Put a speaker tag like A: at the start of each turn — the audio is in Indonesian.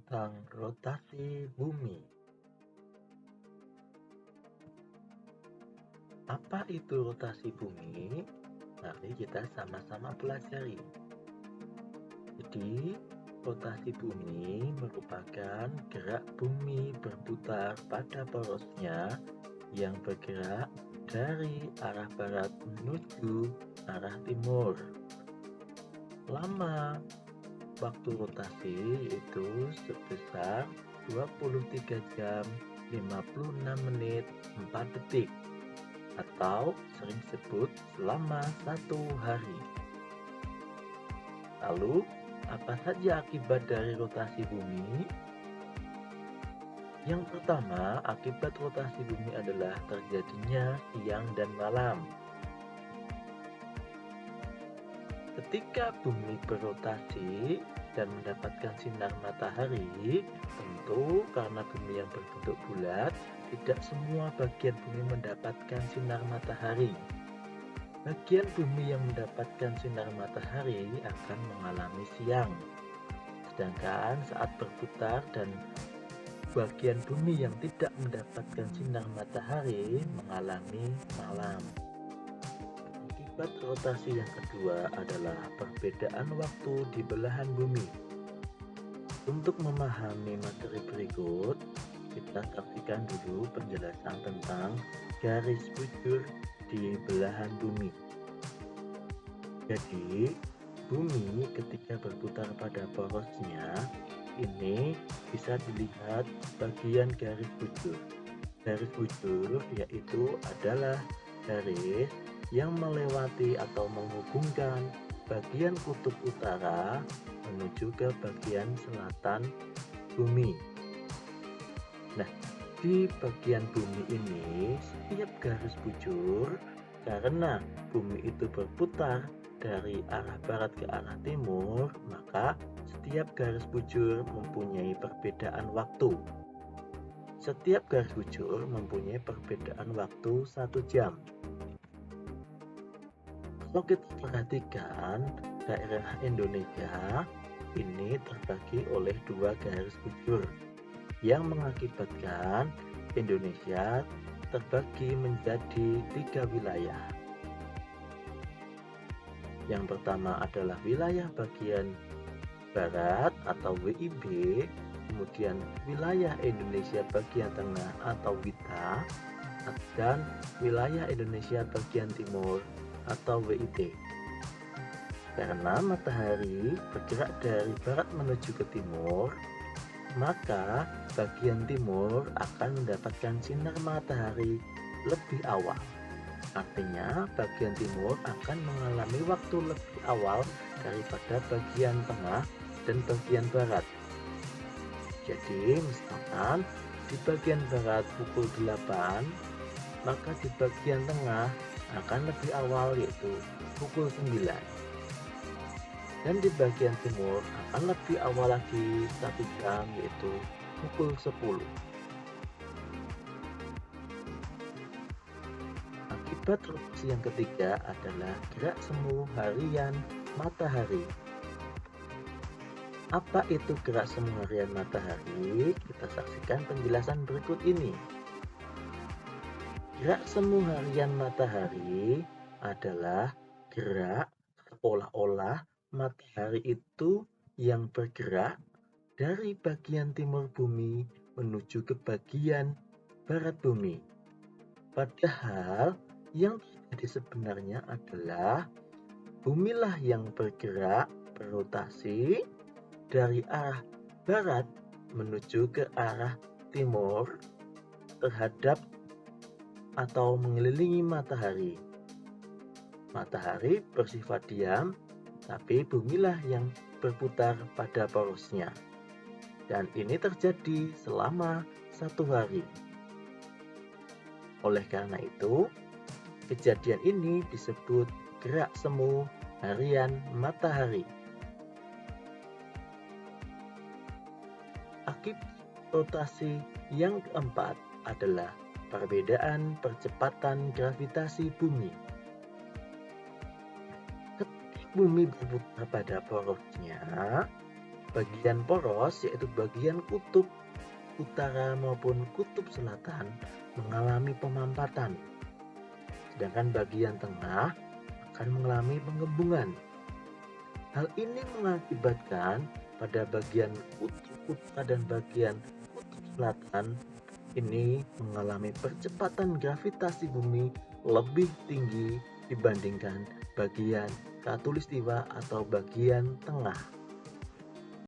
A: tentang rotasi bumi. Apa itu rotasi bumi? Mari kita sama-sama pelajari. Jadi, rotasi bumi merupakan gerak bumi berputar pada porosnya yang bergerak dari arah barat menuju arah timur. Lama waktu rotasi yaitu sebesar 23 jam 56 menit 4 detik atau sering disebut selama 1 hari. Lalu, apa saja akibat dari rotasi bumi? Yang pertama, akibat rotasi bumi adalah terjadinya siang dan malam. Ketika bumi berotasi dan mendapatkan sinar matahari, tentu karena bumi yang berbentuk bulat, tidak semua bagian bumi mendapatkan sinar matahari. Bagian bumi yang mendapatkan sinar matahari akan mengalami siang, sedangkan saat berputar dan bagian bumi yang tidak mendapatkan sinar matahari mengalami malam. Akibat rotasi yang kedua adalah perbedaan waktu di belahan bumi. Untuk memahami materi berikut, kita saksikan dulu penjelasan tentang garis bujur di belahan bumi. Jadi, bumi ketika berputar pada porosnya, ini bisa dilihat bagian garis bujur. Garis bujur yaitu adalah garis yang melewati atau menghubungkan bagian kutub utara menuju ke bagian selatan bumi. Nah, di bagian bumi ini setiap garis bujur karena bumi itu berputar dari arah barat ke arah timur, maka setiap garis bujur mempunyai perbedaan waktu. Setiap garis bujur mempunyai perbedaan waktu 1 jam. Kalau kita perhatikan, daerah Indonesia ini terbagi oleh 2 garis bujur yang mengakibatkan Indonesia terbagi menjadi 3 wilayah. Yang pertama adalah wilayah bagian barat atau WIB, kemudian wilayah Indonesia bagian tengah atau WITA, dan wilayah Indonesia bagian timur atau WIT. Karena matahari bergerak dari barat menuju ke timur, maka bagian timur akan mendapatkan sinar matahari lebih awal. Artinya, bagian timur akan mengalami waktu lebih awal daripada bagian tengah dan bagian barat. Jadi, misalkan di bagian barat pukul 8, maka di bagian tengah akan lebih awal yaitu pukul 9. Dan di bagian timur akan lebih awal lagi 1 jam yaitu pukul 10. Akibat rotasi yang ketiga adalah gerak semu harian matahari. Apa itu gerak semu harian matahari? Kita saksikan penjelasan berikut ini. Gerak semu harian matahari adalah gerak seolah-olah matahari itu yang bergerak dari bagian timur bumi menuju ke bagian barat bumi. Padahal yang terjadi sebenarnya adalah bumilah yang bergerak berotasi dari arah barat menuju ke arah timur terhadap atau mengelilingi matahari. Matahari bersifat diam, tapi bumilah yang berputar pada porosnya. Dan ini terjadi selama 1 hari. Oleh karena itu, kejadian ini disebut gerak semu harian matahari. Akibat rotasi yang keempat adalah perbedaan percepatan gravitasi bumi. Ketika bumi berputar pada porosnya, Bagian poros, yaitu bagian kutub utara maupun kutub selatan, mengalami pemampatan, sedangkan bagian tengah akan mengalami penggembungan. Hal ini mengakibatkan pada bagian kutub utara dan bagian kutub selatan ini mengalami percepatan gravitasi bumi lebih tinggi dibandingkan bagian khatulistiwa atau bagian tengah.